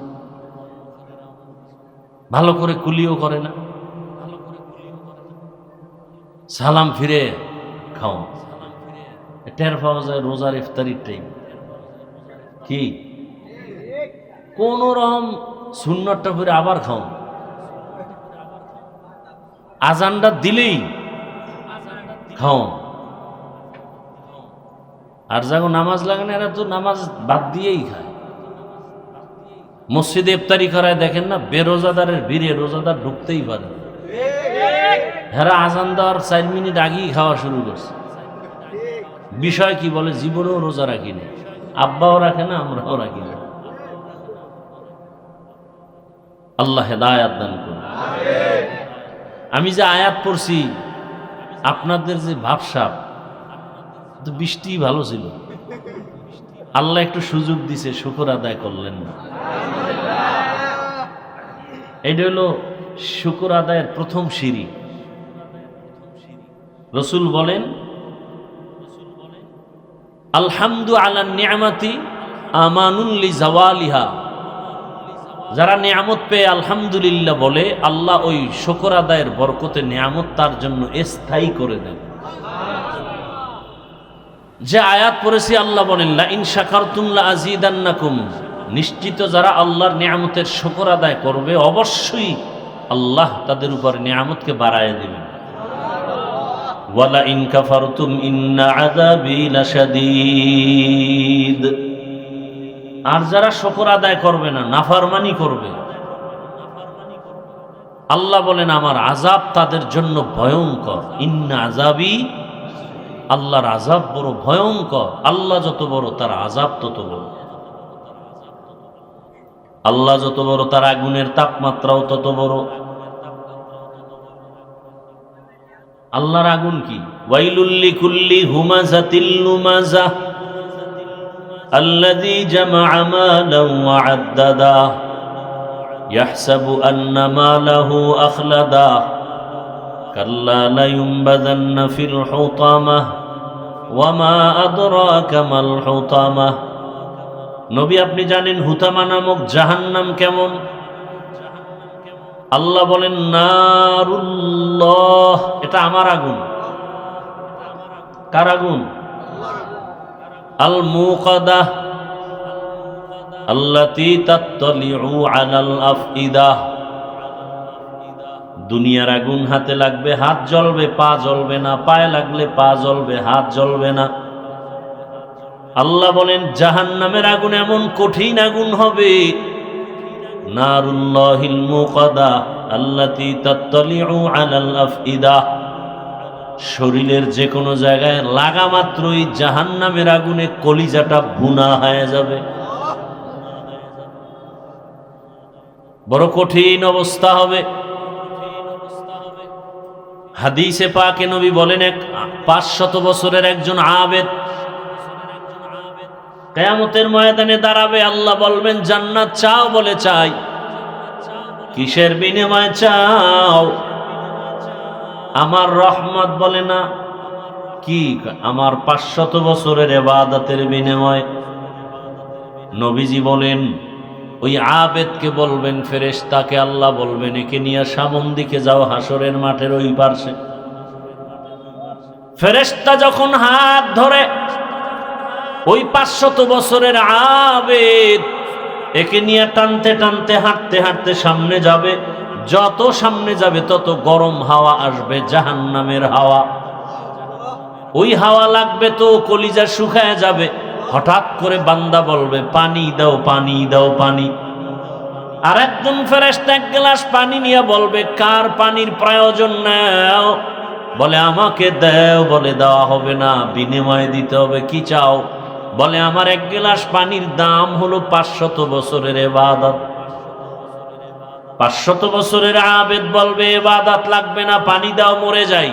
ভালো করে কুলিও করে না, সালাম ফিরে খাও। টের পাওয়া যায় রোজার ইফতারির টাইম। কি কোন রকম সুন্নতটা ফিরে আবার খাও, আজানটা দিলেই খাও। আর যখন নামাজ লাগে না, এরা তো নামাজ বাদ দিয়েই খায়। মসজিদে ইফতারি করায় দেখেন না, বেরোজাদারের ভিড়ে রোজাদার ঢুকতেই পারে। হেরা আজান দেওয়ার 4 মিনিট আগেই খাওয়া শুরু করছে। বিষয় কি? বলে জীবনেও রোজা রাখি না, আব্বাও রাখে না, আমরাও রাখি না। আল্লাহ হেদায়াত দান করুন। আমি যে আয়াত পড়ছি, আপনাদের যে ভাবসাব, তো বৃষ্টি ভালো ছিল, আল্লাহ একটু সুযোগ দিছে, শুকর আদায় করলেন না। এটা হলো শুকর আদায়ের প্রথম সিঁড়ি। রসুল বলেন, আলহামদু আলা নিয়ামাতি আমানুন লি জাওয়ালিহা। যারা নিয়ামত পেয়ে আলহামদুলিল্লাহ বলে, আল্লাহ ওই শুকর আদায়ের বরকতে নিয়ামত তার জন্য স্থায়ী করে দেন। যে আয়াত পড়েছি, আল্লাহ বলেন, লা ইন শাকারতুম লা আযীদান্নাকুম। নিশ্চিত যারা আল্লাহর নিয়ামতের শুকর আদায় করবে, অবশ্যই আল্লাহ তাদের উপর নিয়ামতকে বাড়ায় দিবেন। ওয়ালা ইন কাফারতুম ইন্না আযাবি লাশাদীদ। আর যারা শুকর আদায় করবে না, নাফরমানি করবে, আল্লাহ বলেন আমার আযাব তাদের জন্য ভয়ঙ্কর। ইন্না আযাবি আল্লাহর আযাব বড় ভয়ঙ্কর। আল্লাহ যত বড় তার আযাব তত বড়। আল্লাহ যত বড় তার আগুনের তাপমাত্রাও তত বড়। আল্লাহর আগুন কি? ওয়াইলুল লিকুল্লি হুমাযাতিল লুমাযাহ আল্লাযী জামাআ মালান ওয়া আদ্দাদা ইয়াহসাবু আন্না মালাহু আখলাদা কাল্লা লায়ুনবাযান্না ফিল হুতামাহ ওয়া মা আদরাকা মাল হুতামাহ। নবী আপনি জানেন হুতামা নামক জাহান্নাম কেমন? আল্লাহ বলেন নারুল্লাহ, এটা আমার আগুন। কার আগুন? আল মুকাদাহ আল্লাতী তাত্তালিউ আলাল আফইদাহ। দুনিয়ার আগুন হাতে লাগবে হাত জ্বলবে, পা জ্বলবে না। পায়ে লাগলে পা জ্বলবে, হাত জ্বলবে না। আল্লাহ বলেন জাহান্নামের আগুন এমন কঠিন আগুন হবে, নারুল্লাহিল মুকাদা আল্লাতী তাত্তালিউ আলাল আফইদা। শরীরের যে কোনো জায়গায় লাগা মাত্রই জাহান্নামের আগুনে কলিজাটা ভুনা হয়ে যাবে। বড় কঠিন অবস্থা হবে। হাদিসে পাকে নবী বলেন 500 বছরের একজন আবেদ কিয়ামতের ময়দানে দাঁড়াবে। আল্লাহ বলবেন জান্নাত চাও? বলে চাই। কিসের বিনিময়ে চাও? আমার রহমত। বলে না। কি? আমার 500 বছরের ইবাদতের বিনিময়। নবীজি বলেন ওই আবেদকে বলবেন, ফেরেশতাকে আল্লাহ বলবেন একে নিয়ে সামন দিকে যাও, হাসরের মাঠের ওই পাশে। ফেরেশতা যখন হাত ধরে ওই 500 বছরের আবেদ একে নিয়ে টানতে টানতে হাঁটতে হাঁটতে সামনে যাবে। যত সামনে যাবে তত গরম হাওয়া আসবে, জাহান্নামের হাওয়া। ওই হাওয়া লাগবে তো কলিজা শুকায় যাবে। হঠাৎ করে বান্দা বলবে পানি দাও, পানি দাও, পানি। আর একজন ফেরেশতা 1 গ্লাস পানি নিয়ে বলবে কার পানির প্রয়োজন নাও? বলে আমাকে দাও। বলে দেওয়া হবে না, বিনিময়ে দিতে হবে। কি চাও? বলে আমার 1 গ্লাস পানির দাম হলো 500 বছরের ইবাদত। 500 বছরের আবেদ বলবে ইবাদত লাগবে না, পানি দাও, মরে যাই।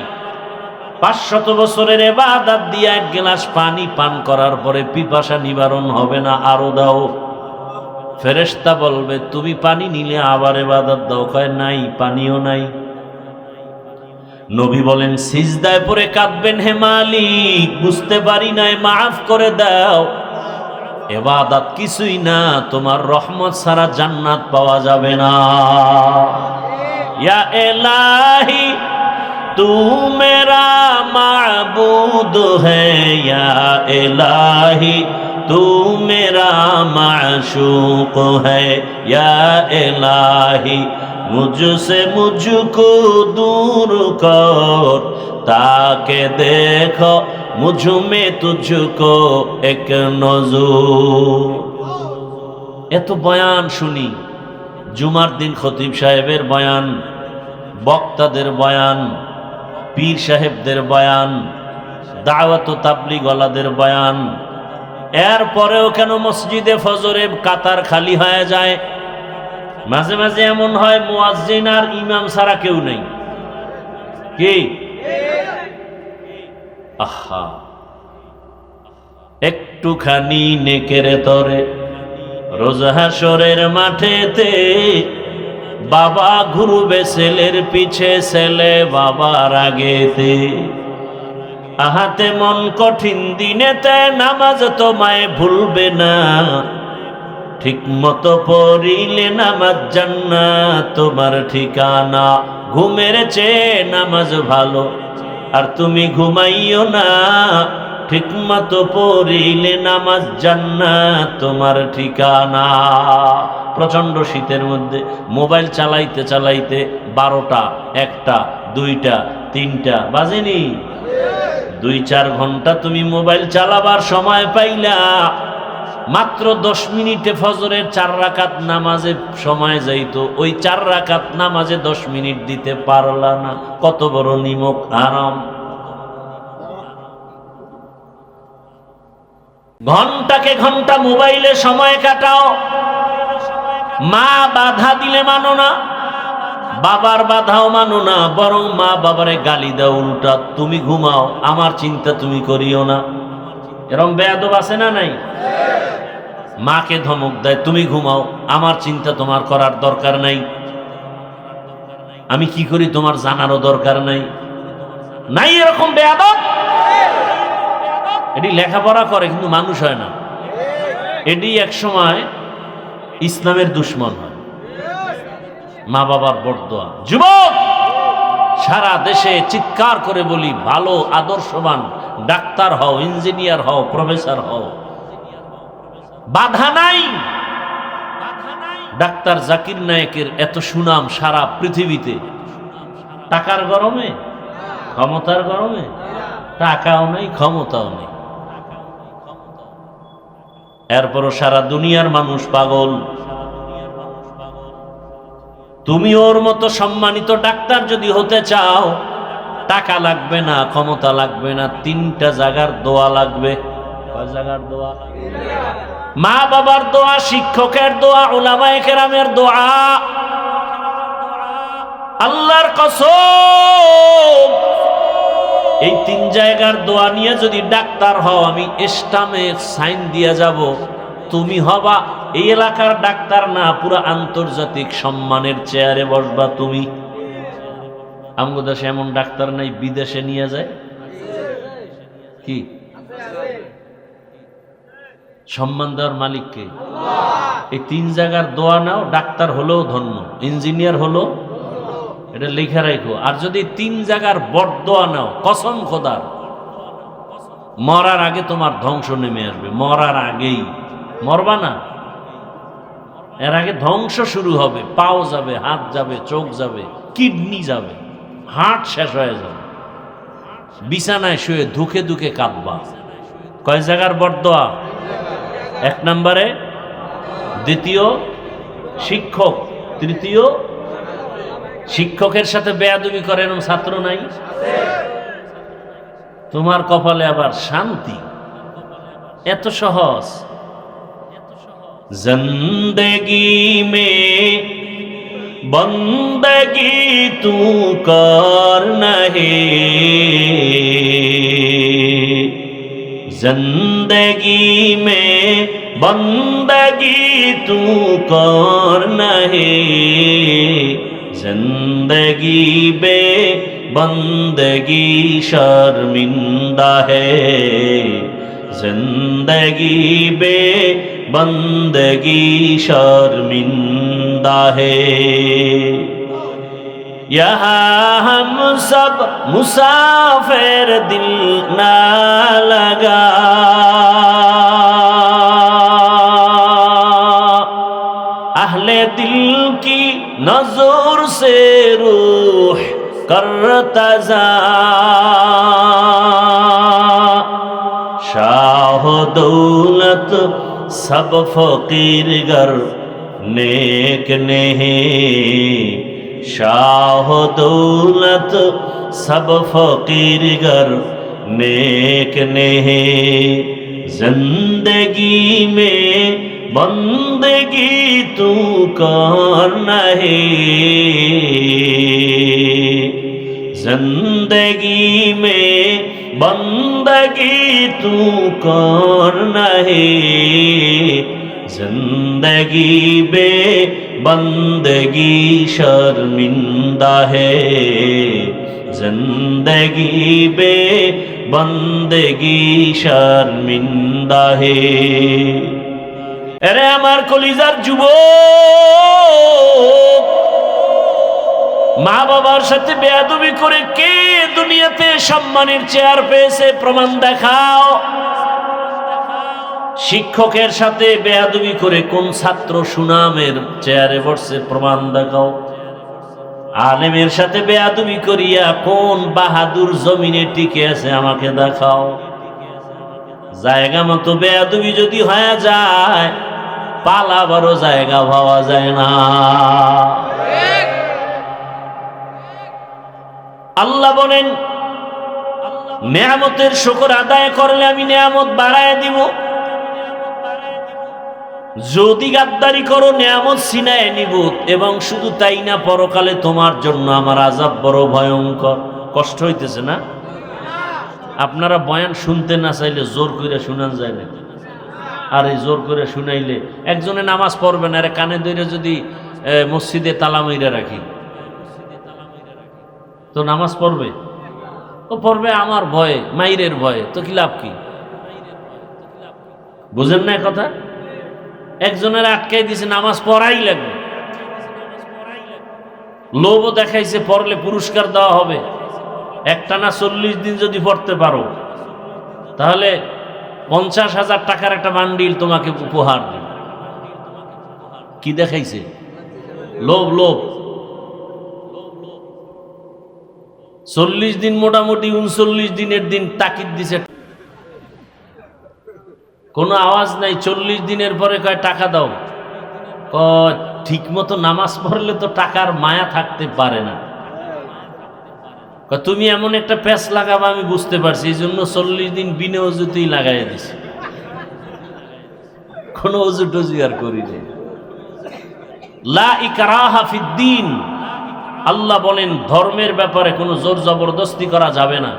500 বছরের ইবাদত দিয়ে 1 গ্লাস পানি পান করার পরে পিপাসা নিবারণ হবে না, আরো দাও। ফেরেশতা বলবে তুমি পানি নিলে আবার ইবাদত দাও। কয় নাই, পানিও নাই। নবী বলেন সিজদায় পড়ে কাঁদবেন, হে মালিক বুঝতে পারি নাই, মাফ করে দাও। ইবাদত কিছুই না, তোমার রহমত ছাড়া জান্নাত পাওয়া যাবে না। ইয়া ইলাহি তু মেরা মাবুদ হ্যায়, ইয়া ইলাহি তু মেরা মাশূক হ্যায়, ইয়া ইলাহি मुझसे मुझको दूर कर, ताके देखो मुझ में तुझको एक नजर। এত বয়ান শুনি, জুমার দিন খতিব সাহেবের বয়ান, বক্তাদের বয়ান, পীর সাহেবদের বয়ান, দাওয়াত ও তাবলীগ ওয়ালাদের বয়ান। এরপরেও কেন মসজিদে ফজরে কাতার খালি হয়ে যায়? মাঝে মাঝে এমন হয় মুয়াজ্জিন আর ইমাম ছাড়া কেউ নেই। কি? আহা, একটুখানি নেকের তরে রোজ হাসরের মাঠেতে বাবা ঘুরবে ছেলের পিছে, ছেলে বাবার আগেতে। আহাতে মন কঠিন দিনেতে নামাজ তোমায় ভুলবে না, ঠিক মতো পড়িলে নামাজ জান্নাত তোমার ঠিকানা। ঘুমের চেয়ে নামাজ ভালো, আর তুমি ঘুমাইও না, ঠিক মতো পড়িলে নামাজ জান্নাত তোমার ঠিকানা। প্রচন্ড শীতের মধ্যে মোবাইল চালাইতে চালাইতে 12টা, 1টা, 2টা, 3টা বাজেনি। 2-4 ঘন্টা তুমি মোবাইল চালাবার সময় পাইলা, মাত্র 10 মিনিটে ফজরের 4 রাকাত নামাজে সময় যাইতো, ওই 4 রাকাত নামাজে 10 মিনিট দিতে পারলা না। কত বড় নিমক হারাম! ঘন্টাকে ঘন্টা মোবাইলে সময় কাটাও, মা বাধা দিলে মানো না, বাবার বাধাও মানো না, বরং মা বাবারে গালি দাও উল্টা, তুমি ঘুমাও, আমার চিন্তা তুমি করিও না। এরকম বেয়াদব আছে না নাই? মাকে ধমক দেয়, তুমি ঘুমাও, আমার চিন্তা তোমার করার দরকার নাই, আমি কি করি তোমার জানারও দরকার নাই। নাই এরকম বেয়াদব? এটি লেখাপড়া করে কিন্তু মানুষ হয় না, এটি এক সময় ইসলামের দুশ্মন হয়। মা বাবার বরদোয়া। যুবক, সারা দেশে চিৎকার করে বলি, ভালো আদর্শবান ডাক্তার হও, ইঞ্জিনিয়ার হও, প্রফেসর হও, বাধা নাই। ডাক্তার জাকির নায়েকের এত সুনাম সারা পৃথিবীতে, টাকার গরমে, ক্ষমতার গরমে? টাকাও নেই, ক্ষমতাও নেই, এরপরও সারা দুনিয়ার মানুষ পাগল। তুমি ওর মতো সম্মানিত ডাক্তার যদি হতে চাও, টাকা লাগবে না, ক্ষমতা লাগবে না, 3টা জায়গার দোয়া লাগবে। কয় জায়গার দোয়া? মা বাবার দোয়া, শিক্ষকের দোয়া, উলামায়ে কেরামের দোয়া। আল্লাহর কসম, এই 3 জায়গার দোয়া নিয়ে যদি ডাক্তার হও, আমি স্টামে সাইন দিয়ে যাব, তুমি হবা এই এলাকার ডাক্তার না, পুরো আন্তর্জাতিক সম্মানের চেয়ারে বসবা তুমি। আমগো দেশে এমন ডাক্তার নাই বিদেশে নিয়ে যায়? কি সম্মান দেওয়ার মালিককে? এই 3 জায়গার দোয়া নাও, ডাক্তার হলেও ধন্য, ইঞ্জিনিয়ার হলো, এটা লেখা রাখো। আর যদি 3 জায়গার বরদোয়া নাও, কসম খোদার, মরার আগে তোমার ধ্বংস নেমে আসবে। মরার আগেই, মরবা না, এর আগে ধ্বংস শুরু হবে। পাও যাবে, হাত যাবে, চোখ যাবে, কিডনি যাবে, হার্ট শেষ হয়ে যাবে, বিছানায় শুয়ে ধুকে ধুকে কাঁদবা। কয় জায়গার বরদোয়া? 1 নম্বরে, দ্বিতীয় শিক্ষক, তৃতীয় শিক্ষকের সাথে বেয়াদবি করে এরকম ছাত্র নাই? তোমার কপালে আবার শান্তি, এত সহজ। জিন্দেগি মে বন্দগি তু কর নহে, জিন্দেগি মে বন্দগি তু কর নহে, जिंदगी बे बंदगी शर्मिंदा है, जिंदगी बे बंदगी शर्मिंदा है। यहाँ हम सब मुसाफिर, दिल ना लगा, अहले दिल की नजर से रूह करता जा, शाह दौलत सब फकीर गर नेक नहीं, शाह दौलत सब फकीर गर नेक नहीं, जिंदगी में बंदगी तू कर नहीं, जिंदगी में बंदगी तू कर नहीं, जिंदगी बे बंदगी शर्मिंदा है, जिंदगी बे बंदगी शर्मिंदा है। এরে আমার কলিজার যুবক, মা বাবার সাথে বেয়াদবি করে কে দুনিয়াতে সম্মানের চেয়ার পেয়েছে? প্রমাণ দেখাও। শিক্ষকের সাথে বেয়াদবি করে কোন ছাত্র সুনামের চেয়ারে বসছে? প্রমাণ দেখাও। আলেমের সাথে বেয়াদবি করিয়া কোন বাহাদুর জমিনে টিকে আছে? আমাকে দেখাও। জায়গা মতো বেয়াদবি যদি হয়ে যায়, পালাবারও জায়গা পাওয়া যায় না। আল্লাহ বলেন, নেয়ামতের শুকর আদায় করলে আমি নেয়ামত বাড়ায় দিব, যদি গাদ্দারি করো নিয়ামত ছিনায় নিব, এবং শুধু তাই না, পরকালে তোমার জন্য আমার আযাব বড় ভয়ঙ্কর। কষ্ট হইতেছে না? আপনারা বয়ান শুনতে না চাইলে জোর করে শুনান যায় না, আর এই জোর করে শুনাইলে একজনে নামাজ পড়বে না, আরে কানে ধরে যদি মসজিদে তালা মাইরা রাখি তো নামাজ পড়বে? ও পড়বে আমার ভয়ে, মাইরের ভয়ে, তো কি লাভ কি? বুঝেন না কথা? একজনের আটকাই দিছে নামাজ পড়াই লাগবে, লোভও দেখাইছে পড়লে পুরস্কার দেওয়া হবে, একটানা 40 দিন যদি পড়তে পারো তাহলে 50,000 টাকার একটা বান্ডিল তোমাকে উপহার দিবে। কি দেখাইছে? লোভ, লোভ। 40 দিন মোটামুটি 39 দিনের দিন তাকিদ দিছে, কোনো আওয়াজ নাই। 40 দিনের পরে কয় টাকা দাও। ঠিক মতো নামাজ পড়লে তো টাকার মায়া থাকতে পারে না। তুমি এমন একটা প্যাচ লাগাবা আমি বুঝতে পারছি, এই জন্য 40 দিন বিনা অজুতেই লাগাই দিছি, কোনো অজু টজু আর করি নাই। লা ইকরাহা ফিদ্দিন, আল্লাহ বলেন ধর্মের ব্যাপারে কোনো জোর জবরদস্তি করা যাবে না।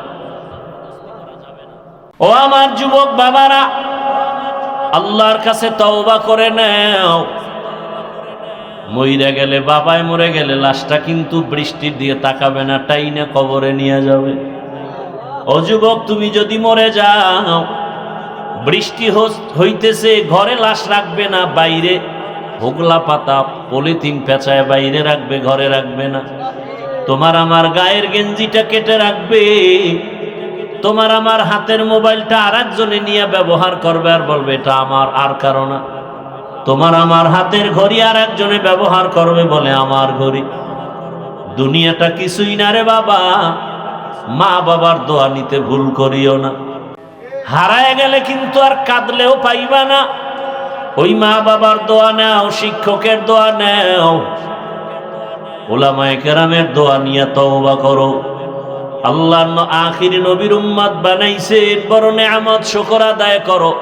ও আমার যুবক বাবারা, আল্লাহর কাছে তওবা করে নাও। মইরা গেলে, বাবায় মরে গেলে লাশটা কিন্তু বৃষ্টির দিয়ে তাকাবে না, টাইনা কবরে নিয়ে যাবে। ও যুবক, তুমি যদি মরে যাও, বৃষ্টি হইতেছে, ঘরে লাশ রাখবে না, বাইরে হোগলা পাতা পলিথিন পেঁচায় বাইরে রাখবে, ঘরে রাখবে না। তোমার আমার গায়ের গেঞ্জিটা কেটে রাখবে, তোমার আমার হাতের মোবাইলটা আর একজনে নিয়ে ব্যবহার করবে, আর বলবে এটা আমার, আর কারো না। তোমার আমার হাতের ঘড়ি আর একজনে ব্যবহার করবে, বলে আমার ঘড়ি। দুনিয়াটা কিছুই না রে বাবা, মা বাবার দোয়া নিতে ভুল করিও না। হারায় গেলে কিন্তু আর কাঁদলেও পাইবা না। ওই মা বাবার দোয়া নাও, শিক্ষকের দোয়া নাও, উলামায়ে কেরামের দোয়া নিয়ে তওবা করো। আল্লাহর আখির নবীর উম্মত বানাইছে, বড় নেয়ামত, শুকর আদায় করো।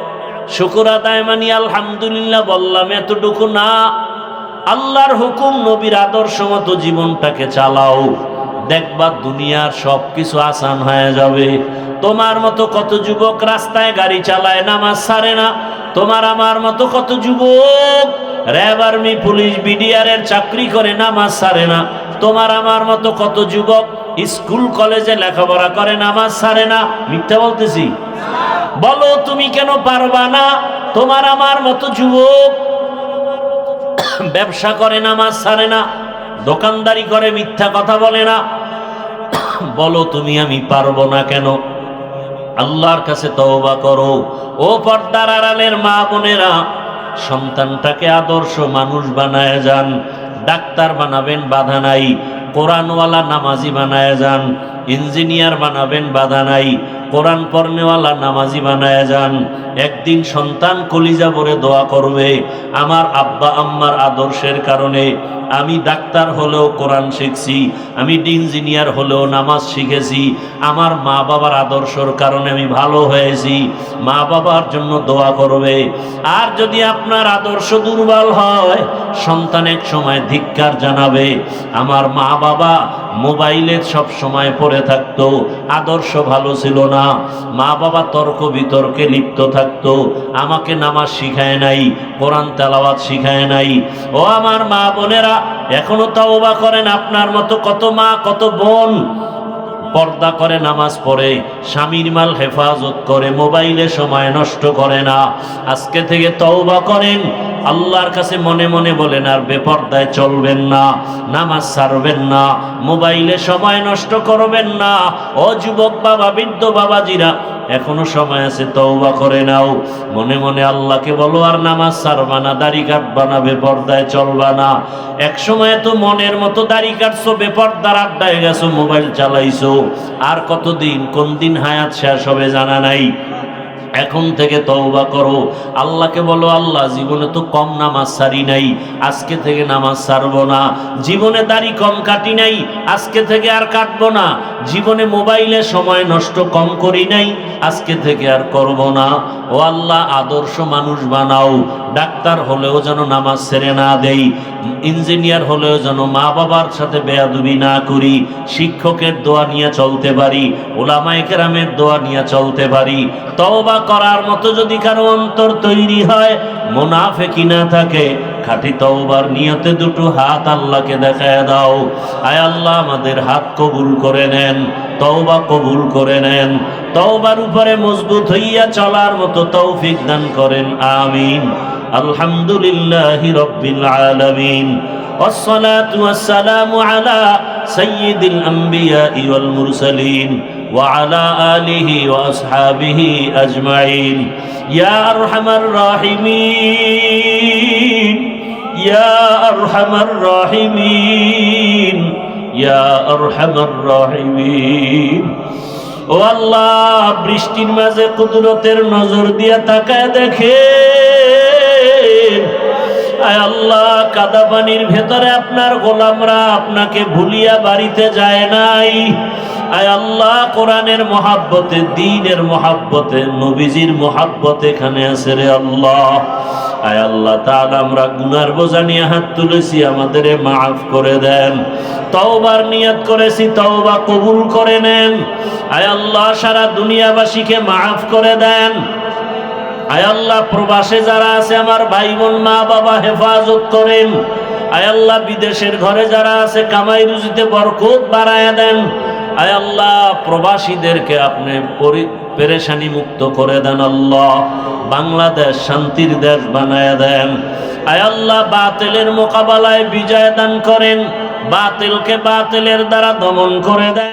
শুকর আদায় মানি আলহামদুলিল্লাহ বললাম, এতটুকু না, আল্লাহর হুকুম নবীর আদর্শ মতো জীবনটাকে চালাও, দেখবা দুনিয়ার সবকিছু আসান হয়ে যাবে। তোমার মতো কত যুবক রাস্তায় গাড়ি চালায়, নামাজ ছাড়ে না। তোমার আমার মতো কত যুবক র্যাব, আর্মি, পুলিশ, বিডিআরের চাকরি করে, নামাজ ছাড়ে না। তোমার আমার মতো কত যুবক স্কুল কলেজে লেখাপড়া করে, নামাজ ছাড়ে না। মিথ্যা বলতেছি? বলো তুমি কেন পারবা না? তোমার আমার মতো যুবক ব্যবসা করে, নামাজ ছাড়ে না, দোকানদারি করে, মিথ্যা কথা বলে না। বলো তুমি আমি পারবো না কেন? আল্লাহর কাছে তওবা করো। ও পর্দার আড়ালের মা বোনেরা, সন্তানটাকে আদর্শ মানুষ বানায় যান। ডাক্তার বানাবেন, বাধা নাই। কোরআনওয়ালা নামাজি বানায় যান। ইঞ্জিনিয়ার বানাবেন, বাধা নাই। কোরআন পড়নেওয়ালা নামাজি বানায় যান। একদিন সন্তান কলিজা ভরে দোয়া করবে, আমার আব্বা আম্মার আদর্শের কারণে আমি ডাক্তার হলেও কোরআন শিখছি, আমি ইঞ্জিনিয়ার হলেও নামাজ শিখেছি, আমার মা বাবার আদর্শের কারণে আমি ভালো হয়েছি। মা বাবার জন্য দোয়া করবে। আর যদি আপনার আদর্শ দুর্বল হয়, সন্তান এক সময় ধিক্কার জানাবে, আমার মা বাবা মোবাইলে সব সময় পড়ে থাকতো, আদর্শ ভালো ছিল না, মা বাবা তর্ক বিতর্কে লিপ্ত থাকতো, আমাকে নামাজ শিখায় নাই, কোরআন তেলাওয়াত শিখায় নাই। ও আমার মা বোনেরা, এখনো তওবা করেন। আপনার মতো কত মা, কত বোন পর্দা করে, নামাজ পড়ে, স্বামীর মাল হেফাজত করে, মোবাইলে সময় নষ্ট করে না। আজকে থেকে তওবা করেন, আল্লাহর কাছে মনে মনে বলেন আর বেপর্দায় চলবেন না, নামাজ ছাড়বেন না, মোবাইলে সময় নষ্ট করবেন না। ও যুবক বাবা, বৃদ্ধ বাবাজিরা, এখনো সময় আছে, তওবা করে নাও। মনে মনে আল্লাহকে বলো আর নামাজ ছাড়বা না, দাড়ি কাটবা না, বেপর্দায় চলবা না। এক সময় তো মনের মতো দাড়ি কাটছো, বেপর্দার আড্ডায় গেছো, মোবাইল চালাইছো। আর কতদিন, কোন দিন হায়াত শেষ হবে জানা নাই। এখন থেকে তওবা করো। আল্লাহকে বলো, আল্লাহ জীবনে তো কম নামাজ ছাড়ি নাই, আজকে থেকে নামাজ ছাড়বো না। জীবনে দাড়ি কম কাটি নাই, আজকে থেকে আর কাটবো না। জীবনে মোবাইলে সময় নষ্ট কম করি নাই, আজকে থেকে আর করব না। ও আল্লাহ, আদর্শ মানুষ বানাও, ডাক্তার হলেও যেন নামাজ ছেড়ে না দেই, ইঞ্জিনিয়ার হলেও যেন মা বাবার সাথে বেয়াদবি না করি, শিক্ষকের দোয়া নিয়ে চলতে পারি, উলামায়ে কেরামের দোয়া নিয়ে চলতে পারি। তওবা করার মতো যদি কারো অন্তর তৈরি হয়, মুনাফিকি না থাকে, খাঁটি তওবার নিয়তে দুটো হাত আল্লাহকে দেখায় দাও। আয় আল্লাহ, আমাদের হাত কবুল করে নেন, তওবা কবুল করে নেন, তওবার উপরে মজবুত হইয়া চলার মতো তৌফিক দান করেন, আমিন। আলহামদুলিল্লাহি রাব্বিল আলামিন, والصلاة والسلام على سيد الأنبياء والمرسلين وعلى آله وأصحابه أجمعين يا أرحم الراحمين يا أرحم الراحمين يا أرحم الراحمين ও আল্লাহ, বৃষ্টির মাঝে কুদরতের নজর দিয়া তাকায় দেখেন। আয় আল্লাহ, কাদা পানির ভেতরে আপনার গোলামরা আপনাকে ভুলিয়া বাড়িতে যায় নাই। আয় আল্লাহ, কোরআনের মহাব্বতে, দ্বীনের মহাব্বতে, নবীজির মহাব্বতে এখানে আছে রে আল্লাহ। আয় আল্লাহ তাআলা, আমরা গুনার বোঝা নিয়ে হাত তুলেছি, আমাদের মাফ করে দেন। তওবার নিয়ত করেছি, তওবা কবুল করে নেন। আয় আল্লাহ, সারা দুনিয়াবাসীকে মাফ করে দেন। আয় আল্লাহ, প্রবাসে যারা আছে আমার ভাই বোন মা বাবা হেফাজত করেন। আয় আল্লাহ, বিদেশের ঘরে যারা আছে কামাই রুজিতে বরকত বাড়ায়া দেন। আয় আল্লাহ, প্রবাসীদেরকে আপনি পেরেশানি মুক্ত করে দেন। আল্লাহ, বাংলাদেশ শান্তির দেশ বানায়া দেন। আয় আল্লাহ, বাতিলের মোকাবেলায় বিজয় দান করেন, বাতিলকে বাতিলের দ্বারা দমন করে দেন।